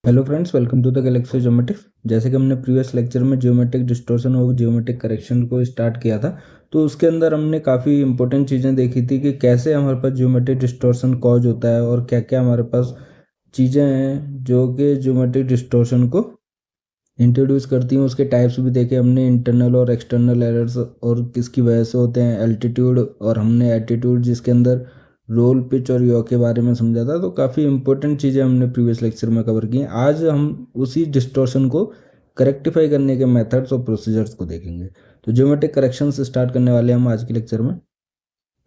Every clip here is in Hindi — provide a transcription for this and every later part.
Hello friends, welcome to the galaxy geometrics. जैसे कि हमने प्रीवियस लेक्चर में ज्योमेट्रिक डिस्टॉर्शन और ज्योमेट्रिक करेक्शन को स्टार्ट किया था, तो उसके अंदर हमने काफ़ी इंपॉर्टेंट चीज़ें देखी थी कि कैसे हमारे पास ज्योमेट्रिक डिस्टॉर्शन कॉज होता है और क्या क्या हमारे पास चीज़ें हैं जो कि ज्योमेट्रिक डिस्टॉर्शन को इंट्रोड्यूस करती हैं। उसके टाइप्स भी देखे हमने, इंटरनल और एक्सटर्नल एरर्स और किसकी वजह से होते हैं, एल्टीट्यूड और हमने एटीट्यूड जिसके अंदर रोल, पिच और यॉ के बारे में समझा था। तो काफ़ी इंपॉर्टेंट चीज़ें हमने प्रीवियस लेक्चर में कवर की हैं। आज हम उसी डिस्टॉर्शन को करेक्टिफाई करने के मेथड्स और प्रोसीजर्स को देखेंगे। तो ज्योमेट्रिक करेक्शन से स्टार्ट करने वाले हैं हम आज के लेक्चर में।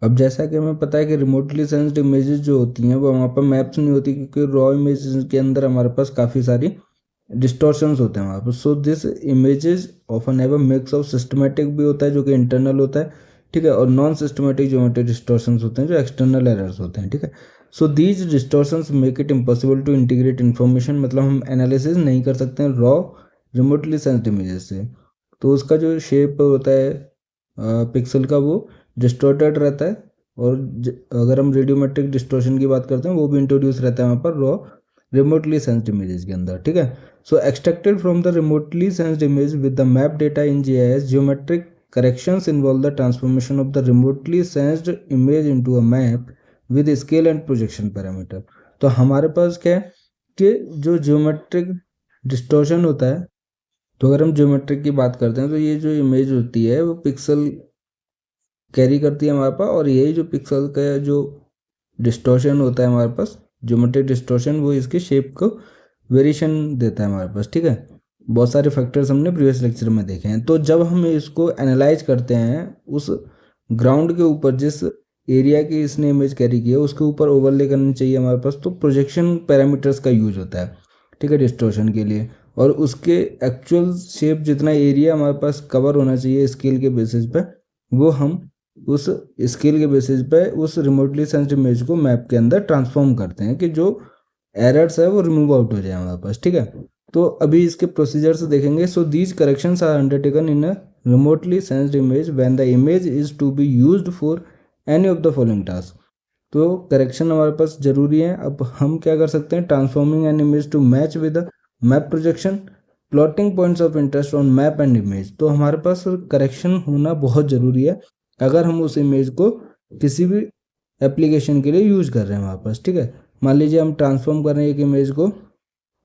अब जैसा कि हमें पता है कि रिमोटली सेंस्ड इमेजेस जो होती हैं वो वहाँ पर मैप्स नहीं होती, क्योंकि रॉ इमेजेस के अंदर हमारे पास काफ़ी सारी डिस्टॉर्शंस होते हैं वहाँ पर। So this images often have a mix of systematic भी होता है जो कि इंटरनल होता है, ठीक है, और नॉन सिस्टमेटिक ज्योमेट्रिक डिस्टॉर्शंस होते हैं जो एक्सटर्नल एरर्स होते हैं, ठीक है। So these distortions make it impossible to integrate information, मतलब हम एनालिसिस नहीं कर सकते हैं रॉ रिमोटली सेंस्ड इमेजेस से। तो उसका जो शेप होता है पिक्सल का वो डिस्टॉर्टेड रहता है, और अगर हम रेडियोमेट्रिक डिस्टॉर्शन की बात करते हैं वो भी इंट्रोड्यूस रहता है वहाँ पर रॉ रिमोटली सेंस्ड इमेजेस के अंदर, ठीक है। So extracted from the remotely sensed image with the map data in GIS, geometric corrections involve the transformation of the remotely sensed image into a map with scale and projection parameter। तो हमारे पास क्या है कि जो ज्योमेट्रिक डिस्टॉर्शन होता है, तो अगर हम ज्योमेट्रिक की बात करते हैं तो ये जो इमेज होती है वो पिक्सल कैरी करती है हमारे पास, और यही जो पिक्सल का जो डिस्टॉर्शन होता है हमारे पास, ज्योमेट्रिक डिस्टॉर्शन, वो इसके शेप को वेरिएशन देता है हमारे पास, ठीक है। बहुत सारे फैक्टर्स हमने प्रीवियस लेक्चर में देखे हैं। तो जब हम इसको एनालाइज करते हैं, उस ग्राउंड के ऊपर जिस एरिया की इसने इमेज कैरी की है उसके ऊपर ओवरले करनी चाहिए हमारे पास, तो प्रोजेक्शन पैरामीटर्स का यूज होता है, ठीक है, डिस्टॉर्शन के लिए। और उसके एक्चुअल शेप जितना एरिया हमारे पास कवर होना चाहिए स्केल के बेसिस पे, वो हम उस स्केल के बेसिस पे उस रिमोटली सेंस्ड इमेज को मैप के अंदर ट्रांसफॉर्म करते हैं कि जो एरर्स है वो रिमूव आउट हो जाए हमारे पास, ठीक है। तो अभी इसके प्रोसीजर से देखेंगे। So these corrections are undertaken in a remotely sensed image when the image is to be used for any of the following task. तो करेक्शन हमारे पास जरूरी है। अब हम क्या कर सकते हैं, transforming an image to match with map projection, plotting points of interest on map and image. तो हमारे पास करेक्शन होना बहुत ज़रूरी है अगर हम उस इमेज को किसी भी एप्लीकेशन के लिए यूज कर रहे हैं हमारे पास, ठीक है। मान लीजिए हम ट्रांसफॉर्म कर रहे हैं एक इमेज को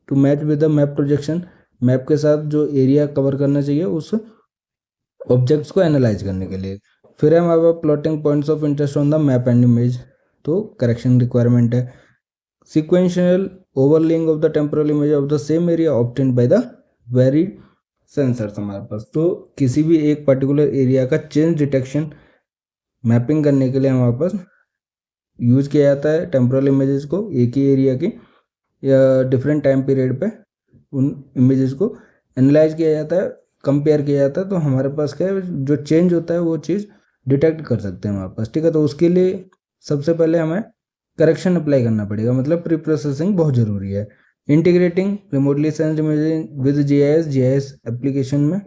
to match with the map projection, map के साथ जो एरिया कवर करना चाहिए उस ऑब्जेक्ट्स को एनालाइज करने के लिए। फिर है हमारे पास plotting points of interest on the map and image, तो करेक्शन रिक्वायरमेंट है। Sequential overlaying of the temporal image of the same area obtained by the very sensors हमारे पास। तो किसी भी एक पर्टिकुलर एरिया का चेंज डिटेक्शन मैपिंग करने के लिए हमारे पास यूज किया जाता है टेम्पोरल इमेजेस को, एक ही एरिया की या डिफरेंट टाइम पीरियड पे उन इमेजेस को एनालाइज किया जाता है, कंपेयर किया जाता है। तो हमारे पास क्या है, जो चेंज होता है वो चीज़ डिटेक्ट कर सकते हैं हमारे पास, ठीक है। तो उसके लिए सबसे पहले हमें करेक्शन अप्लाई करना पड़ेगा, मतलब प्री प्रोसेसिंग बहुत ज़रूरी है। Integrating remotely sensed image with GIS application में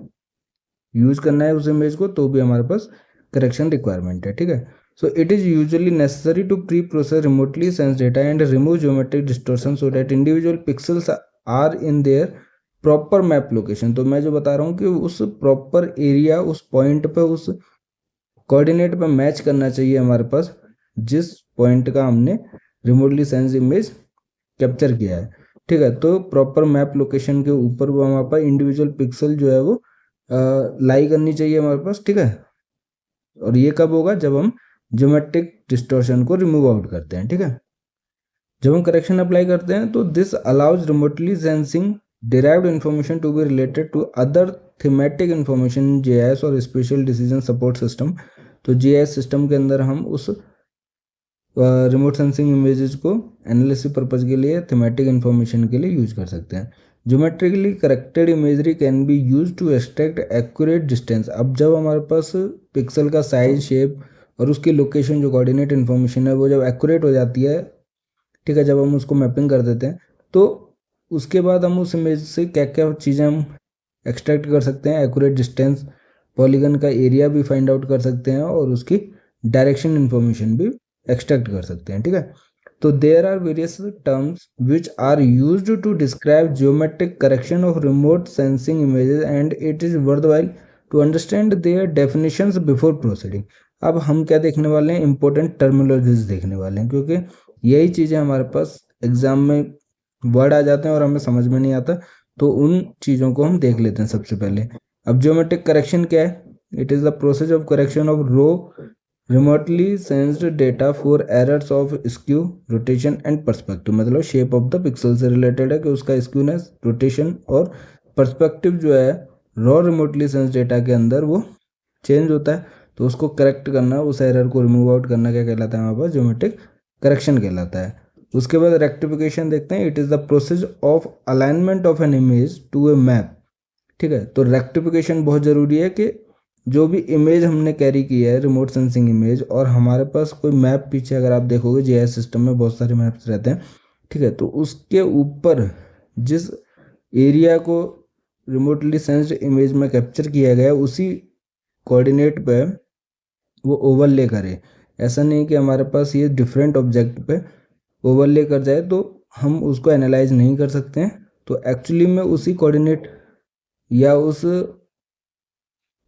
यूज़ करना है उस इमेज को, तो भी हमारे पास करेक्शन रिक्वायरमेंट है, ठीक है। So it is usually necessary to pre-process remotely sensed data and remove geometric distortion so that individual pixels are in their proper map location। तो मैं जो बता रहा हूँ कि उस प्रॉपर एरिया, उस पॉइंट पे, उस कोऑर्डिनेट पे मैच करना चाहिए हमारे पास जिस पॉइंट का हमने रिमोटली सेंस्ड इमेज कैप्चर किया है, ठीक है। तो प्रॉपर मैप लोकेशन के ऊपर वो हमारे पास इंडिविजुअल पिक्सल जो है वो लाई करनी चाहिए हमारे पास, ठीक है। और ये कब होगा, जब हम ज्योमेट्रिक डिस्टॉर्शन को रिमूव आउट करते हैं, ठीक है। जब हम करेक्शन अप्लाई करते हैं तो this allows remotely sensing derived information to be related to other thematic information in GIS और स्पेशल डिसीजन सपोर्ट सिस्टम। तो जीआईएस सिस्टम के अंदर हम उस रिमोट सेंसिंग इमेजेस को एनालिसिस पर्पज के लिए, थीमेटिक इन्फॉर्मेशन के लिए यूज कर सकते हैं। Geometrically corrected imagery can be use to extract accurate distance. अब जब हमारे पास पिक्सल का साइज, शेप और उसकी लोकेशन, जो कोऑर्डिनेट इन्फॉर्मेशन है, वो जब एक्यूरेट हो जाती है, ठीक है, जब हम उसको मैपिंग कर देते हैं, तो उसके बाद हम उस इमेज से क्या क्या चीज़ें हम एक्सट्रैक्ट कर सकते हैं। एक्यूरेट डिस्टेंस, पॉलीगन का एरिया भी फाइंड आउट कर सकते हैं, और उसकी डायरेक्शन इन्फॉर्मेशन भी एक्सट्रैक्ट कर सकते हैं, ठीक है। तो there are various terms which are used to describe geometric correction of remote sensing images and it is worthwhile to understand their definitions before proceeding. अब हम क्या देखने वाले हैं, इंपॉर्टेंट टर्मिनोलॉजीज देखने वाले हैं, क्योंकि यही चीज़ें हमारे पास एग्जाम में वर्ड आ जाते हैं और हमें समझ में नहीं आता, तो उन चीज़ों को हम देख लेते हैं सबसे पहले। अब जियोमेट्रिक करेक्शन क्या है? It is the process of correction of raw remotely sensed data for errors of skew, rotation and perspective. मतलब शेप ऑफ द पिक्सल से रिलेटेड है कि उसका स्क्यूनेस, रोटेशन और पर्सपेक्टिव जो है रॉ रिमोटली सेंस डेटा के अंदर वो चेंज होता है, तो उसको करेक्ट करना, उस एरर को रिमूव आउट करना क्या कहलाता है? हमारे पास जियोमेट्रिक करेक्शन कहलाता है। उसके बाद रेक्टिफिकेशन देखते हैं। It is the process of alignment of an image to a map. ठीक है, तो रेक्टिफिकेशन बहुत ज़रूरी है कि जो भी इमेज हमने कैरी की है, रिमोट सेंसिंग इमेज, और हमारे पास कोई मैप पीछे अगर आप देखोगे जीआईएस सिस्टम में बहुत सारे मैप्स रहते हैं, ठीक है, तो उसके ऊपर जिस एरिया को रिमोटली सेंस्ड इमेज में कैप्चर किया गया उसी कोऑर्डिनेट पे वो ओवरले करे। ऐसा नहीं कि हमारे पास ये डिफरेंट ऑब्जेक्ट पे ओवरले कर जाए तो हम उसको एनालाइज नहीं कर सकते हैं। तो एक्चुअली में उसी कोऑर्डिनेट या उस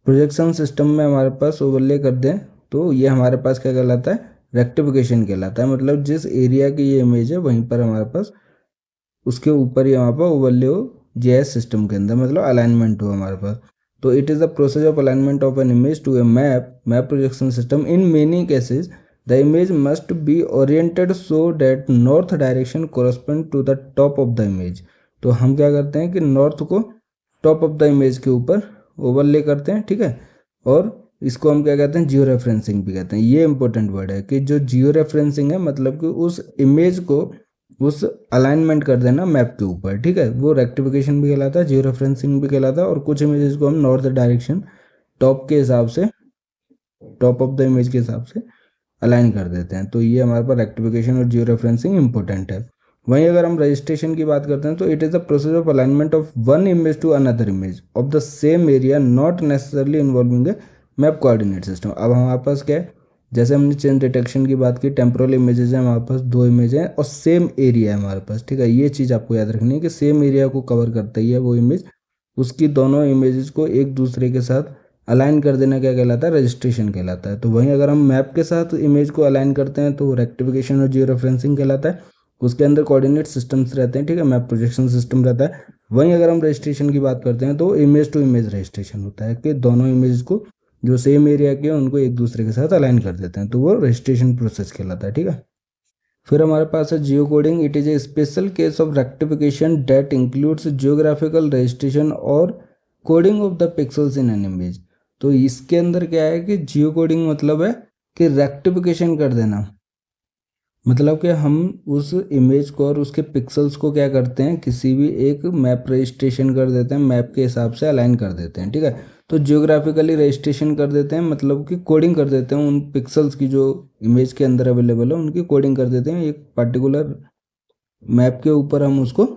प्रोजेक्शन सिस्टम में हमारे पास ओवरले कर दें तो ये हमारे पास क्या कहलाता है? रेक्टिफिकेशन कहलाता है। मतलब जिस एरिया की ये इमेज है वहीं पर हमारे पास उसके ऊपर ही वहाँ पर ओवरले हो जीआईएस सिस्टम के अंदर, मतलब अलाइनमेंट हो हमारे पास। तो it is the process of alignment of an image to a map projection system. In many cases the image must be oriented so that north direction correspond to the top of the image. तो हम क्या करते हैं कि नॉर्थ को टॉप ऑफ द इमेज के ऊपर ओवरले करते हैं, ठीक है, और इसको हम क्या कहते हैं? जियो रेफरेंसिंग भी कहते हैं। ये इंपॉर्टेंट वर्ड है कि जो जियो रेफरेंसिंग है, मतलब कि उस इमेज को उस अलाइनमेंट कर देना मैप के ऊपर, ठीक है, वो रेक्टिफिकेशन भी कहलाता है, जियो रेफरेंसिंग भी कहलाता है। और कुछ इमेजेस को हम नॉर्थ डायरेक्शन टॉप के हिसाब से, टॉप ऑफ द इमेज के हिसाब से अलाइन कर देते हैं। तो ये हमारे पास रेक्टिफिकेशन और जियो रेफरेंसिंग इंपॉर्टेंट है। वहीं अगर हम रजिस्ट्रेशन की बात करते हैं तो it is the process of alignment of one image to another image of the same area not necessarily involving a map coordinate system. अब हमारे पास क्या है, जैसे हमने चेंज डिटेक्शन की बात की, टेम्पोरल इमेजेस हैं हमारे पास, दो इमेज हैं और सेम एरिया है हमारे पास, ठीक है। ये चीज़ आपको याद रखनी है कि सेम एरिया को कवर करता ही है वो इमेज, उसकी दोनों इमेजेस को एक दूसरे के साथ अलाइन कर देना क्या कहलाता है? रजिस्ट्रेशन कहलाता है। तो वहीं अगर हम मैप के साथ इमेज को अलाइन करते हैं तो रेक्टिफिकेशन और जियो रेफरेंसिंग कहलाता है। उसके अंदर कोऑर्डिनेट सिस्टम्स रहते हैं, ठीक है, मैप प्रोजेक्शन सिस्टम रहता है। वहीं अगर हम रजिस्ट्रेशन की बात करते हैं तो इमेज टू इमेज रजिस्ट्रेशन होता है कि दोनों इमेज को जो सेम एरिया के उनको एक दूसरे के साथ अलाइन कर देते हैं, तो वो रजिस्ट्रेशन प्रोसेस कहलाता है, ठीक है। फिर हमारे पास है geocoding. It is a special case of rectification that includes geographical registration और coding of the pixels in an image. तो इसके अंदर क्या है कि जियो कोडिंग मतलब है कि रेक्टिफिकेशन कर देना, मतलब कि हम उस इमेज को और उसके पिक्सल्स को क्या करते हैं, किसी भी एक मैप रजिस्ट्रेशन कर देते हैं, मैप के हिसाब से अलाइन कर देते हैं, ठीक है। तो जियोग्राफिकली रजिस्ट्रेशन कर देते हैं, मतलब कि कोडिंग कर देते हैं उन पिक्सल्स की जो इमेज के अंदर अवेलेबल है, उनकी कोडिंग कर देते हैं एक पर्टिकुलर मैप के ऊपर, हम उसको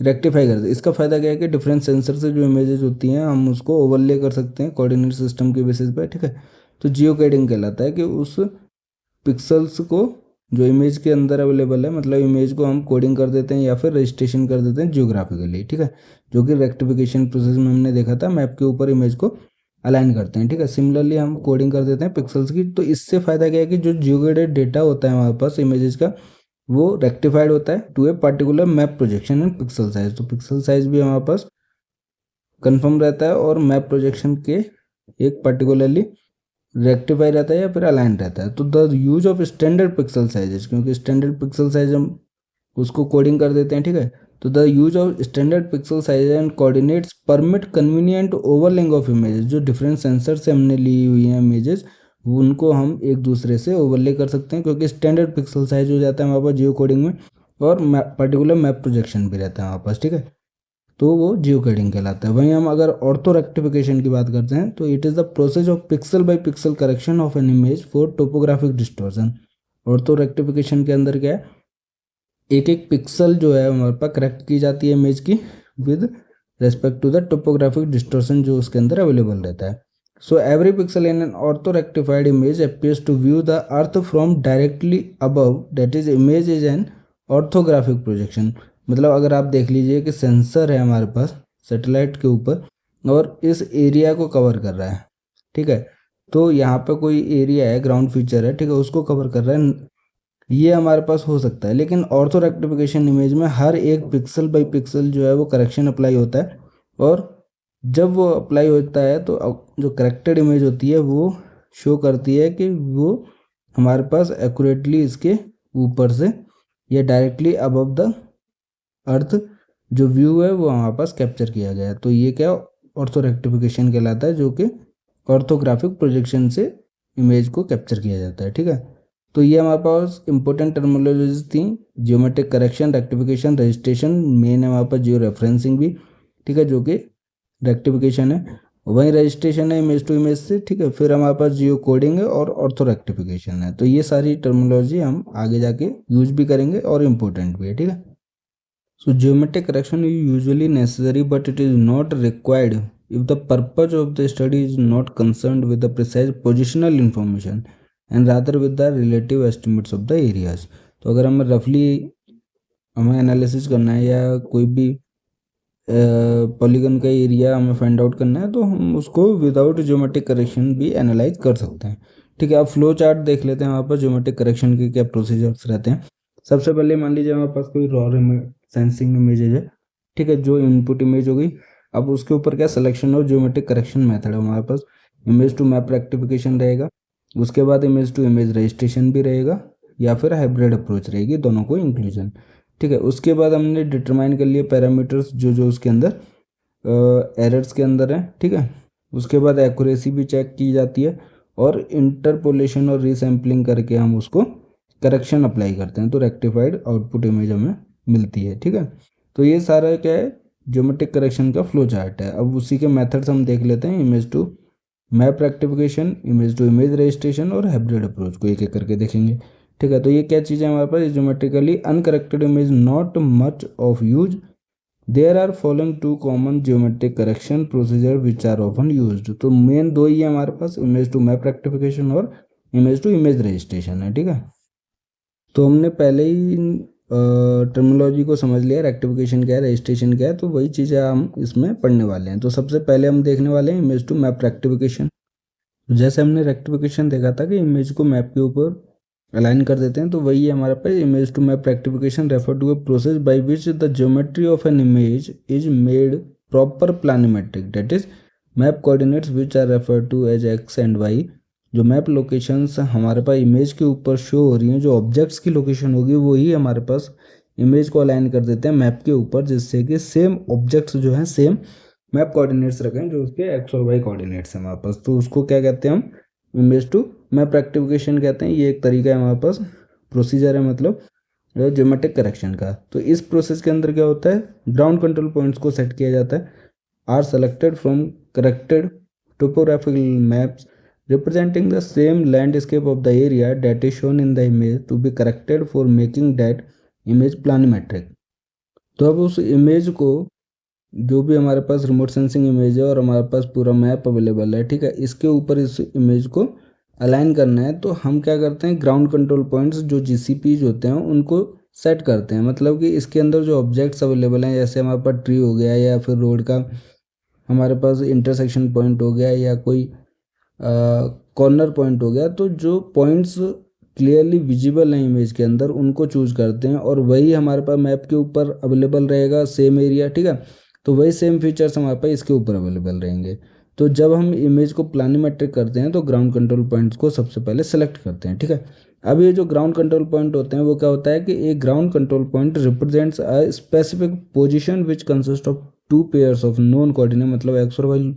रेक्टिफाई कर देते हैं। इसका फ़ायदा क्या है कि डिफरेंट सेंसर से जो इमेजेस होती हैं हम उसको ओवरले कर सकते हैं कोऑर्डिनेट सिस्टम के बेसिस पर, ठीक है। तो जियो कोडिंग कहलाता है कि उस पिक्सल्स को जो इमेज के अंदर अवेलेबल है, मतलब इमेज को हम कोडिंग कर देते हैं या फिर रजिस्ट्रेशन कर देते हैं जियोग्राफिकली, ठीक है, जो कि रेक्टिफिकेशन प्रोसेस में हमने देखा था, मैप के ऊपर इमेज को अलाइन करते हैं, ठीक है। सिमिलरली हम कोडिंग कर देते हैं पिक्सल्स की। तो इससे फ़ायदा क्या है कि जो जियोकोडेड डेटा होता है हमारे पास इमेजेस का, वो रेक्टिफाइड होता है to a particular map projection and pixel size. तो पिक्सल साइज भी हमारे पास कन्फर्म रहता है और मैप प्रोजेक्शन के एक पर्टिकुलरली रेक्टिफाई रहता है या फिर अलाइन रहता है। तो the use of standard pixel sizes, क्योंकि स्टैंडर्ड पिक्सल साइज हम उसको कोडिंग कर देते हैं, ठीक है। तो the use of standard pixel size and coordinates permit convenient overlapping of images. जो डिफरेंट सेंसर से हमने ली हुई हैं इमेजेस, उनको हम एक दूसरे से ओवरले कर सकते हैं, क्योंकि स्टैंडर्ड पिक्सल साइज हो जाता है हमारे पास जियो कोडिंग में, और पर्टिकुलर मैप प्रोजेक्शन भी रहता है हमारे पास, ठीक है। तो वो जियो कोडिंग कहलाता है। वहीं हम अगर ऑर्थो रेक्टिफिकेशन की बात करते हैं तो it is the process of pixel by pixel correction of an image for topographic distortion. Ortho rectification के अंदर क्या है, एक एक पिक्सल जो है हमारे पास करेक्ट की जाती है इमेज की with respect to the topographic distortion जो उसके अंदर अवेलेबल रहता है। So every pixel in an orthorectified image appears to view the earth from directly above, that is image is an orthographic projection। मतलब अगर आप देख लीजिए कि सेंसर है हमारे पास सैटेलाइट के ऊपर और इस एरिया को कवर कर रहा है, ठीक है। तो यहाँ पे कोई एरिया है, ग्राउंड फीचर है, ठीक है, उसको कवर कर रहा है, ये हमारे पास हो सकता है। लेकिन ऑर्थो रेक्टिफिकेशन इमेज में हर एक पिक्सल बाई पिक्सल जो है वो करेक्शन अप्लाई होता है, और जब वो अप्लाई होता है तो जो करेक्टेड इमेज होती है वो शो करती है कि वो हमारे पास एक्यूरेटली इसके ऊपर से या डायरेक्टली अबव द अर्थ जो व्यू है वो हमारे पास कैप्चर किया गया है। तो ये क्या ऑर्थो रेक्टिफिकेशन कहलाता है, जो कि ऑर्थोग्राफिक प्रोजेक्शन से इमेज को कैप्चर किया जाता है, ठीक है। तो ये हमारे पास इंपॉर्टेंट टर्मिनोलॉजीज थी, geometric correction, rectification, registration, main है हमारे पास जियो रेफरेंसिंग भी, ठीक है, जो कि रेक्टिफिकेशन है, वहीं रजिस्ट्रेशन है इमेज टू इमेज से, ठीक है। फिर हमारे पास जियो कोडिंग है और ऑर्थो रेक्टिफिकेशन है। तो ये सारी टर्मिनोलॉजी हम आगे जाके यूज भी करेंगे और इम्पोर्टेंट भी है, ठीक है। So geometric correction is usually necessary but it is not required if the purpose of the study is not concerned with the precise positional information and rather with the relative estimates of the areas। तो अगर हमें रफली हमें एनालिसिस करना है या कोई भी पॉलीगन का एरिया हमें फाइंड आउट करना है तो हम उसको विदाउट ज्योमेट्रिक करेक्शन भी एनालाइज कर सकते हैं, ठीक है। अब फ्लो चार्ट देख लेते हैं, वहाँ पर ज्योमेट्रिक करेक्शन के क्या प्रोसीजर्स रहते हैं। सबसे पहले मान लीजिए हमारे पास कोई रॉ सेंसिंग इमेजेज है, ठीक है, जो इनपुट इमेज हो गई। अब उसके ऊपर क्या सिलेक्शन और ज्योमेट्रिक करेक्शन मेथड है हमारे पास। इमेज टू मैप रेक्टिफिकेशन रहेगा, उसके बाद इमेज टू इमेज रजिस्ट्रेशन भी रहेगा, या फिर हाइब्रिड अप्रोच रहेगी, दोनों को इंक्लूजन, ठीक है। उसके बाद हमने डिटरमाइन कर लिए पैरामीटर्स जो जो उसके अंदर एरर्स के अंदर है, ठीक है। उसके बाद एक्यूरेसी भी चेक की जाती है और इंटरपोलेशन और रीसैम्पलिंग करके हम उसको करेक्शन अप्लाई करते हैं, तो रेक्टिफाइड आउटपुट इमेज हमें मिलती है, ठीक है। तो ये सारा क्या है, ज्योमेट्रिक करेक्शन का फ्लो चार्ट है। अब उसी के मेथड्स हम देख लेते हैं, image to map rectification, image to image registration और हाइब्रिड अप्रोच को एक एक करके देखेंगे, ठीक है। तो ये क्या चीज़ है हमारे पास, geometrically uncorrected image not much of use, there are following two common geometric correction procedure which are often used. तो मेन दो ही है हमारे पास, इमेज टू मैप रेक्टिफिकेशन और इमेज टू इमेज रजिस्ट्रेशन है, ठीक है। तो हमने पहले ही टर्मिनोलॉजी को समझ लिया, रेक्टिफिकेशन क्या है, रजिस्ट्रेशन क्या है, तो वही चीज़ें हम इसमें पढ़ने वाले हैं। तो सबसे पहले हम देखने वाले हैं इमेज टू मैप रेक्टिफिकेशन। जैसे हमने रेक्टिफिकेशन देखा था कि इमेज को मैप के ऊपर अलाइन कर देते हैं, तो वही है हमारे पास image to map rectification refer to a process by which the geometry of an image is made proper planimetric, that is map coordinates which are refer to as x and y. जो मैप लोकेशंस हमारे पास इमेज के ऊपर शो हो रही हैं, जो ऑब्जेक्ट्स की लोकेशन होगी वही हमारे पास इमेज को अलाइन कर देते हैं मैप के ऊपर, जिससे कि सेम ऑब्जेक्ट्स जो हैं सेम मैप कोऑर्डिनेट्स रखें जो उसके एक्स और वाई कोऑर्डिनेट्स हैं हमारे पास। तो उसको क्या कहते हैं हम, इमेज टू मैप रेक्टिफिकेशन कहते हैं। ये एक तरीका है हमारे पास, प्रोसीजर है मतलब ज्योमेट्रिक करेक्शन का। तो इस प्रोसेस के अंदर क्या होता है, ग्राउंड कंट्रोल पॉइंट्स को सेट किया जाता है, are selected from corrected topographical maps representing the same landscape of the area that is shown in the image to be corrected for making that image planimetric। तो अब उस इमेज को, जो भी हमारे पास रिमोट सेंसिंग इमेज है और हमारे पास पूरा मैप अवेलेबल है, ठीक है, इसके ऊपर इस इमेज को अलाइन करना है। तो हम क्या करते हैं, ग्राउंड कंट्रोल पॉइंट्स जो जीसीपीज होते हैं उनको सेट करते हैं। मतलब कि इसके अंदर जो ऑब्जेक्ट्स अवेलेबल हैं, जैसे हमारे पास ट्री हो गया या फिर रोड का हमारे पास इंटरसेक्शन पॉइंट हो गया या कोई कॉर्नर पॉइंट हो गया, तो जो पॉइंट्स क्लियरली विजिबल हैं इमेज के अंदर उनको चूज करते हैं, और वही हमारे पास मैप के ऊपर अवेलेबल रहेगा सेम एरिया, ठीक है। तो वही सेम फीचर्स हमारे पास इसके ऊपर अवेलेबल रहेंगे। तो जब हम इमेज को प्लानिमेट्रिक करते हैं तो ग्राउंड कंट्रोल पॉइंट्स को सबसे पहले सेलेक्ट करते हैं, ठीक है। अब ये जो ग्राउंड कंट्रोल पॉइंट होते हैं वो क्या होता है कि एक ground control point represents a specific position which consist of two pairs of known coordinate, मतलब एक्स और वाई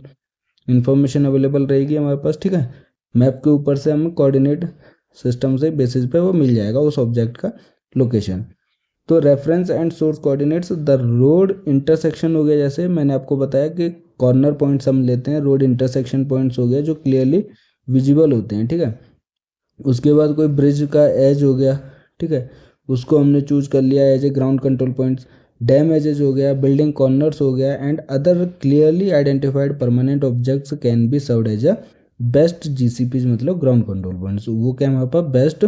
इन्फॉर्मेशन अवेलेबल रहेगी हमारे पास, ठीक है। मैप के ऊपर से हमें कोऑर्डिनेट सिस्टम से बेसिस पे वो मिल जाएगा उस ऑब्जेक्ट का लोकेशन। तो reference and source coordinates, the road intersection हो गया, जैसे मैंने आपको बताया कि कॉर्नर पॉइंट्स हम लेते हैं, रोड इंटरसेक्शन पॉइंट्स हो गए जो क्लियरली विजिबल होते हैं, ठीक है। उसके बाद कोई ब्रिज का एज हो गया, ठीक है, उसको हमने चूज कर लिया as a ground control points. Dam edges हो गया, बिल्डिंग कॉर्नर्स हो गया, and other clearly identified permanent objects can be served as a best GCPs मतलब ग्राउंड कंट्रोल पॉइंट्स, वो क्या हमारे पास बेस्ट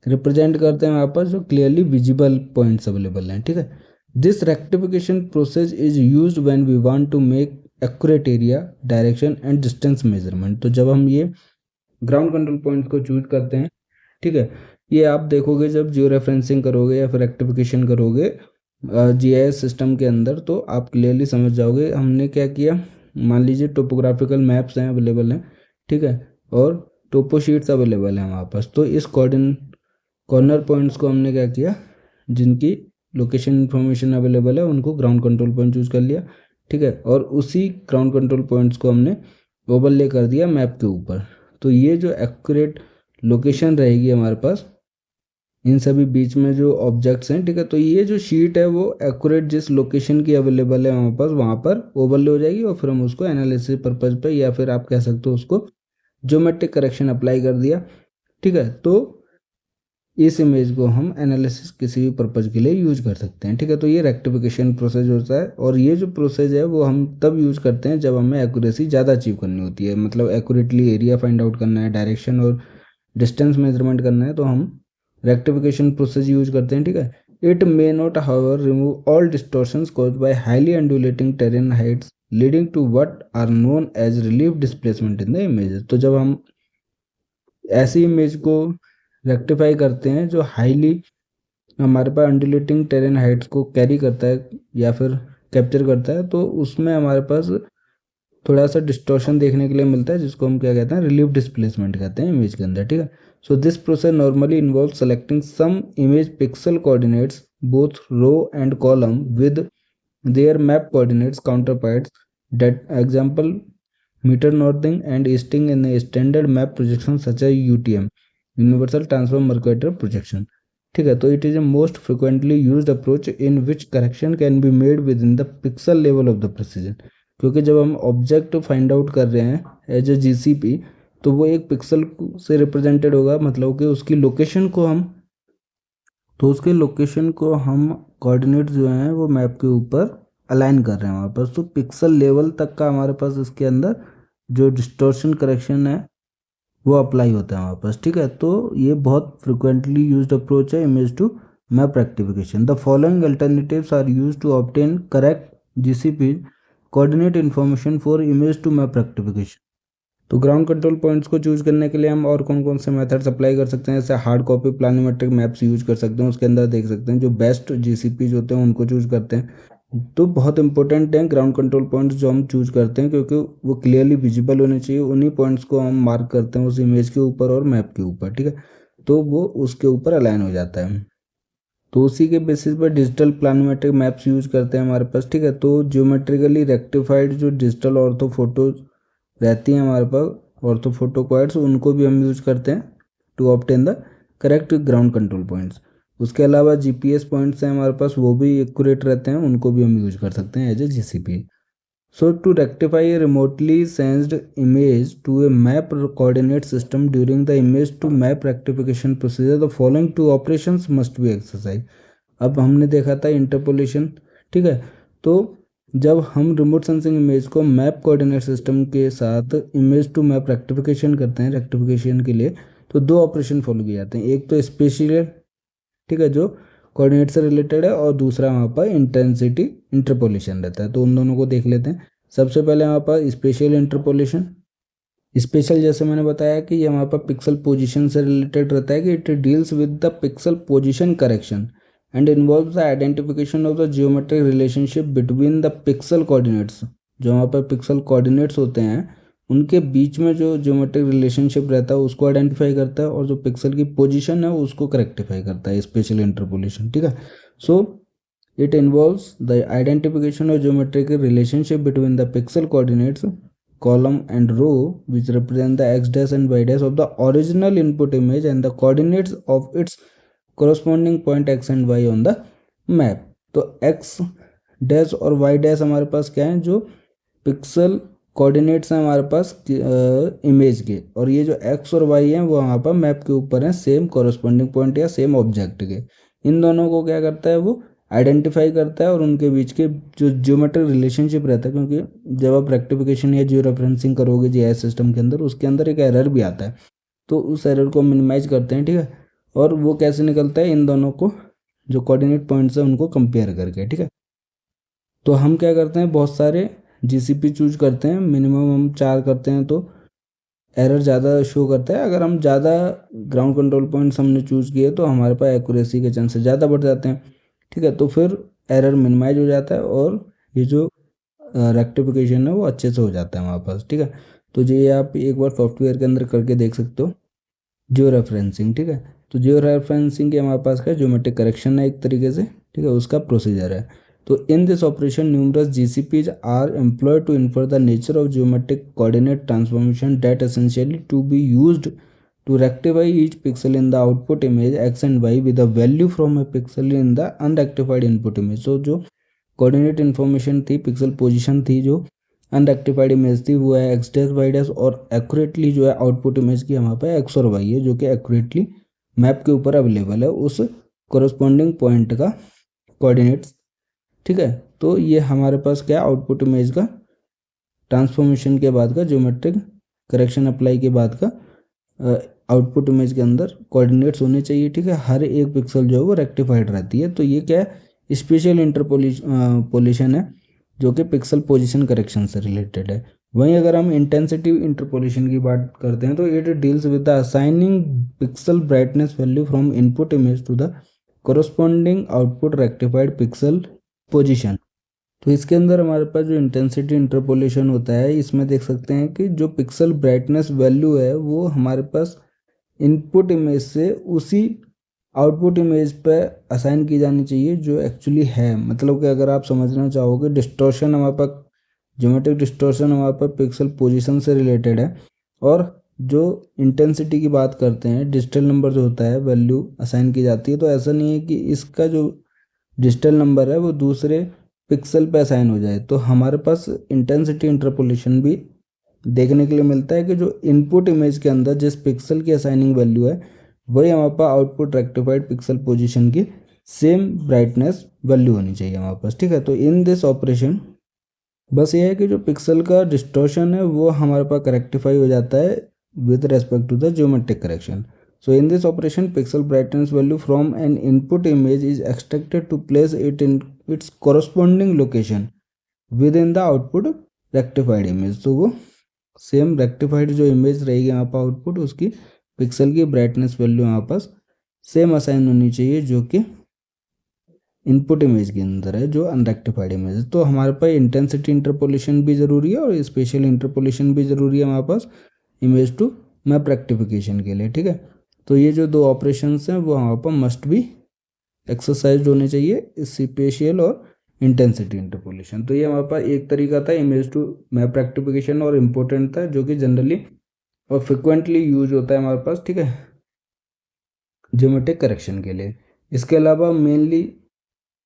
रिप्रेजेंट करते हैं हमारे पास जो क्लियरली विजिबल पॉइंट्स अवेलेबल हैं, ठीक है। This rectification process is used when we want to make accurate area direction and distance measurement. तो जब हम ये ग्राउंड कंट्रोल पॉइंट्स को चूज करते हैं, ठीक है, ये आप देखोगे जब जियो रेफरेंसिंग करोगे या फिर रेक्टिफिकेशन करोगे जीआईएस सिस्टम के अंदर, तो आप क्लियरली समझ जाओगे हमने क्या किया। मान लीजिए टोपोग्राफिकल मैप्स हैं अवेलेबल हैं, ठीक है, और टोपो शीट्स अवेलेबल हैं हमारे पास। तो इस कॉर्नर पॉइंट्स को हमने क्या किया, जिनकी लोकेशन इन्फॉर्मेशन अवेलेबल है उनको ग्राउंड कंट्रोल पॉइंट चूज कर लिया, ठीक है, और उसी ग्राउंड कंट्रोल पॉइंट्स को हमने ओवरले कर दिया मैप के ऊपर। तो ये जो एक्यूरेट लोकेशन रहेगी हमारे पास इन सभी बीच में जो ऑब्जेक्ट्स हैं, ठीक है, तो ये जो शीट है वो एक्यूरेट जिस लोकेशन की अवेलेबल है हमारे पास वहाँ पर ओवरले हो जाएगी, और फिर हम उसको एनालिसिस पर्पज पे या फिर आप कह सकते हो उसको ज्योमेट्रिक करेक्शन अप्लाई कर दिया, ठीक है। तो इस इमेज को हम एनालिसिस किसी भी पर्पज के लिए यूज कर सकते हैं, ठीक है। तो ये रेक्टिफिकेशन प्रोसेस होता है, और ये जो प्रोसेस है वो हम तब यूज करते हैं जब हमें एक्यूरेसी ज़्यादा अचीव करनी होती है, मतलब एक्यूरेटली एरिया फाइंड आउट करना है, डायरेक्शन और डिस्टेंस मेजरमेंट करना है, तो हम रेक्टिफिकेशन प्रोसेस यूज करते हैं, ठीक है। It may not however remove all distortions caused by highly undulating terrain heights leading to what are known as relief displacement in the image. तो जब हम ऐसी इमेज को रेक्टिफाई करते हैं जो हाईली हमारे पास अंडुलेटिंग टेरेन हाइट्स को कैरी करता है या फिर कैप्चर करता है, तो उसमें हमारे पास थोड़ा सा डिस्टॉर्शन देखने के लिए मिलता है, जिसको हम क्या कहते हैं, रिलीफ डिस्प्लेसमेंट कहते हैं इमेज के अंदर, ठीक है। So this process normally involve selecting some image pixel coordinates both row and column with their map coordinates counterparts, that example meter northing and easting in a standard map projection such as UTM universal transform mercator projection, ठीक है। तो it is a most frequently used approach in which correction can be made with in the pixel level of the precision, क्योंकि जब हम ऑब्जेक्ट फाइंड आउट कर रहे हैं एज ए जीसीपी तो वो एक पिक्सल से रिप्रेजेंटेड होगा, मतलब कि उसकी लोकेशन को हम कोऑर्डिनेट जो हैं वो मैप के ऊपर अलाइन कर रहे हैं वहाँ पर। तो पिक्सल लेवल तक का हमारे पास इसके अंदर जो डिस्टॉर्शन करेक्शन है वो अप्लाई होता है हमारे पास, ठीक है। तो ये बहुत फ्रिक्वेंटली यूज्ड अप्रोच है image to map rectification. The following alternatives are used to obtain correct GCP coordinate information for image to map rectification. तो ग्राउंड कंट्रोल पॉइंट्स को चूज करने के लिए हम और कौन कौन से मेथड्स अप्लाई कर सकते हैं, जैसे हार्ड कॉपी प्लानिमेट्रिक मैप्स यूज कर सकते हैं, उसके अंदर देख सकते हैं जो बेस्ट जीसीपीज होते हैं उनको चूज करते हैं। तो बहुत इंपॉर्टेंट है ग्राउंड कंट्रोल पॉइंट्स जो हम चूज करते हैं, क्योंकि वो क्लियरली विजिबल होने चाहिए। उन्हीं पॉइंट्स को हम मार्क करते हैं उस इमेज के ऊपर और मैप के ऊपर, ठीक है, तो वो उसके ऊपर अलाइन हो जाता है। तो उसी के बेसिस पर डिजिटल प्लानोमेट्रिक मैप्स यूज करते हैं हमारे पास, ठीक है। तो ज्योमेट्रिकली रेक्टिफाइड जो डिजिटल ऑर्थो फोटोज रहती हैं हमारे पास, ऑर्थो फोटो क्वाड्स, उनको भी हम यूज करते हैं to obtain the correct ground control points. उसके अलावा जीपीएस पॉइंट्स हैं हमारे पास, वो भी एक्यूरेट रहते हैं, उनको भी हम यूज कर सकते हैं as a GCP. So to rectify a remotely sensed image to a map coordinate system during the image to map rectification procedure, the following two operations must be exercised. अब हमने देखा था इंटरपोलेशन, ठीक है। तो जब हम रिमोट सेंसिंग इमेज को मैप कोऑर्डिनेट सिस्टम के साथ इमेज टू मैप रेक्टिफिकेशन करते हैं रेक्टिफिकेशन के लिए, तो दो ऑपरेशन फॉलो किए जाते हैं। एक तो स्पेशियल, ठीक है, जो कोऑर्डिनेट से रिलेटेड है, और दूसरा वहाँ पर इंटेंसिटी इंटरपोलेशन रहता है। तो उन दोनों को देख लेते हैं। सबसे पहले हमारे पास स्पेशल इंटरपोलेशन। स्पेशल जैसे मैंने बताया कि ये हमारे पास पिक्सल पोजीशन से रिलेटेड रहता है, कि it deals with the pixel position correction and involves the identification of the geometric relationship between the pixel coordinates. जो वहाँ पर पिक्सल कोऑर्डिनेट्स होते हैं उनके बीच में जो ज्योमेट्रिक रिलेशनशिप रहता है उसको आइडेंटिफाई करता है, और जो पिक्सल की पोजीशन है उसको करेक्टिफाई करता है स्पेशल इंटरपोलेशन, ठीक है। सो it involves the identification of geometric relationship between the pixel coordinates column and row which represent the x dash and y dash of the original input image and the coordinates of its corresponding point x and y on the map। तो x dash और y dash हमारे पास क्या है, जो पिक्सल कोऑर्डिनेट्स हैं हमारे पास इमेज के, और ये जो x और y हैं वो वहाँ पर मैप के ऊपर हैं सेम कॉरस्पॉन्डिंग पॉइंट या सेम ऑब्जेक्ट के। इन दोनों को क्या करता है, वो आइडेंटिफाई करता है और उनके बीच के जो ज्योमेट्रिक रिलेशनशिप रहता है, क्योंकि जब आप रेक्टिफिकेशन या जियो रेफरेंसिंग करोगे जीआईएस सिस्टम के अंदर, उसके अंदर एक एरर भी आता है, तो उस एरर को मिनिमाइज करते हैं, ठीक है। और वो कैसे निकलता है, इन दोनों को जो कोऑर्डिनेट पॉइंट्स है उनको कंपेयर करके, ठीक है। तो हम क्या करते हैं, बहुत सारे जीसीपी चूज करते हैं, मिनिमम हम 4 करते हैं तो एरर ज़्यादा शो करता है। अगर हम ज़्यादा ग्राउंड कंट्रोल पॉइंट्स हमने चूज़ किए तो हमारे पास एक्यूरेसी के चांसेस ज़्यादा बढ़ जाते हैं, ठीक है। तो फिर एरर मिनिमाइज हो जाता है और ये जो रेक्टिफिकेशन है वो अच्छे से हो जाता है हमारे पास, ठीक है। तो ये आप एक बार सॉफ्टवेयर के अंदर करके देख सकते हो, जियो रेफरेंसिंग, ठीक है। तो जियो रेफरेंसिंग के हमारे पास का ज्योमेट्रिक करेक्शन है एक तरीके से, ठीक है, उसका प्रोसीजर है। तो in this operation numerous GCPs are employed to infer the nature of geometric coordinate transformation that essentially to be used to rectify each pixel in the output image x and y with a value from a pixel in the unrectified input image। so जो कोऑर्डिनेट इन्फॉर्मेशन थी, पिक्सल पोजीशन थी, जो अनरेक्टिफाइड इमेज थी, वो है एक्स डैश वाई डैश, और एक्यूरेटली जो है आउटपुट इमेज की हमारे पास एक्स और वाई है, जो कि एक्यूरेटली मैप के ऊपर अवेलेबल है उस कोरस्पॉन्डिंग पॉइंट का कोऑर्डिनेट्स, ठीक है। तो ये हमारे पास क्या है, आउटपुट इमेज का ट्रांसफॉर्मेशन के बाद का ज्योमेट्रिक करेक्शन अप्लाई के बाद का आउटपुट इमेज के अंदर कोऑर्डिनेट्स होने चाहिए, ठीक है। हर एक पिक्सल जो है वो रेक्टिफाइड रहती है। तो ये क्या है, स्पेशल इंटरपोलेशन है जो कि पिक्सल पोजीशन करेक्शन से रिलेटेड है। वहीं अगर हम इंटेंसिटी इंटरपोलेशन की बात करते हैं तो it deals with the assigning pixel brightness value from input image to the corresponding output rectified pixel position. तो इसके अंदर हमारे पास जो इंटेंसिटी इंटरपोलेशन होता है, इसमें देख सकते हैं कि जो पिक्सल ब्राइटनेस वैल्यू है वो हमारे पास इनपुट इमेज से उसी आउटपुट इमेज पे असाइन की जानी चाहिए जो एक्चुअली है। मतलब कि अगर आप समझना चाहोगे, डिस्टॉर्शन हमारे पास, ज्योमेट्रिक डिस्टॉर्शन हमारे पास पिक्सल पोजीशन से रिलेटेड है, और जो इंटेंसिटी की बात करते हैं, डिजिटल नंबर जो होता है वैल्यू असाइन की जाती है। तो ऐसा नहीं है कि इसका जो डिजिटल नंबर है वो दूसरे पिक्सल पे असाइन हो जाए। तो हमारे पास इंटेंसिटी इंटरपोलेशन भी देखने के लिए मिलता है कि जो इनपुट इमेज के अंदर जिस पिक्सल की असाइनिंग वैल्यू है वही हमारे पास आउटपुट रेक्टिफाइड पिक्सल पोजीशन की सेम ब्राइटनेस वैल्यू होनी चाहिए हमारे पास, ठीक है। तो इन दिस ऑपरेशन बस ये है कि जो पिक्सल का डिस्टॉर्शन है वो हमारे पास रेक्टिफाई हो जाता है with respect to the geometric correction. So in this operation, pixel brightness value from an input image is extracted to place it in its corresponding location within the output rectified image। तो वो सेम रेक्टिफाइड जो इमेज रहेगी यहाँ पर आउटपुट, उसकी पिक्सल की ब्राइटनेस वैल्यू यहाँ पास सेम असाइन होनी चाहिए जो कि इनपुट इमेज के अंदर है, जो अनरेक्टिफाइड इमेज है। तो हमारे पास इंटेंसिटी इंटरपोलेशन भी ज़रूरी है और स्पेशल इंटरपोलेशन भी ज़रूरी है हमारे पास इमेज टू मैप रेक्टिफिकेशन के लिए, ठीक है। तो ये जो दो ऑपरेशंस हैं वो हमारे पास मस्ट भी एक्सरसाइज होने चाहिए, स्पेशियल और इंटेंसिटी इंटरपोलेशन। तो ये हमारे पास एक तरीका था इमेज टू मैप रेक्टिफिकेशन और इम्पोर्टेंट था, जो कि जनरली और फ्रिक्वेंटली यूज होता है हमारे पास, ठीक है, ज्योमेट्रिक करेक्शन के लिए। इसके अलावा मेनली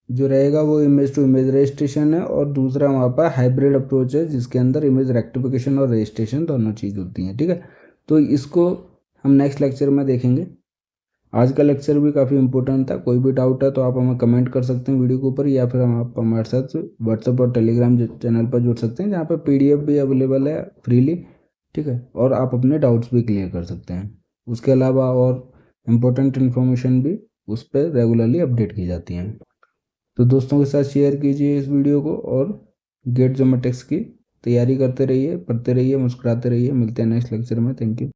जो रहेगा वो इमेज टू इमेज रजिस्ट्रेशन है, और दूसरा हमारे पास हाइब्रिड अप्रोच है जिसके अंदर इमेज रेक्टिफिकेशन और रजिस्ट्रेशन दोनों चीज़ होती हैं, ठीक है। तो इसको हम नेक्स्ट लेक्चर में देखेंगे। आज का लेक्चर भी काफ़ी इंपॉर्टेंट था। कोई भी डाउट है तो आप हमें कमेंट कर सकते हैं वीडियो के ऊपर, या फिर हम आप हमारे साथ व्हाट्सएप और टेलीग्राम चैनल पर जुड़ सकते हैं जहाँ पर PDF भी अवेलेबल है फ्रीली, ठीक है, और आप अपने डाउट्स भी क्लियर कर सकते हैं। उसके अलावा और इम्पोर्टेंट इन्फॉर्मेशन भी उस पर रेगुलरली अपडेट की जाती हैं। तो दोस्तों के साथ शेयर कीजिए इस वीडियो को, और गेट ज्योमेट्रिक्स की तैयारी करते रहिए, पढ़ते रहिए, मुस्कुराते रहिए। मिलते हैं नेक्स्ट लेक्चर में। Thank you.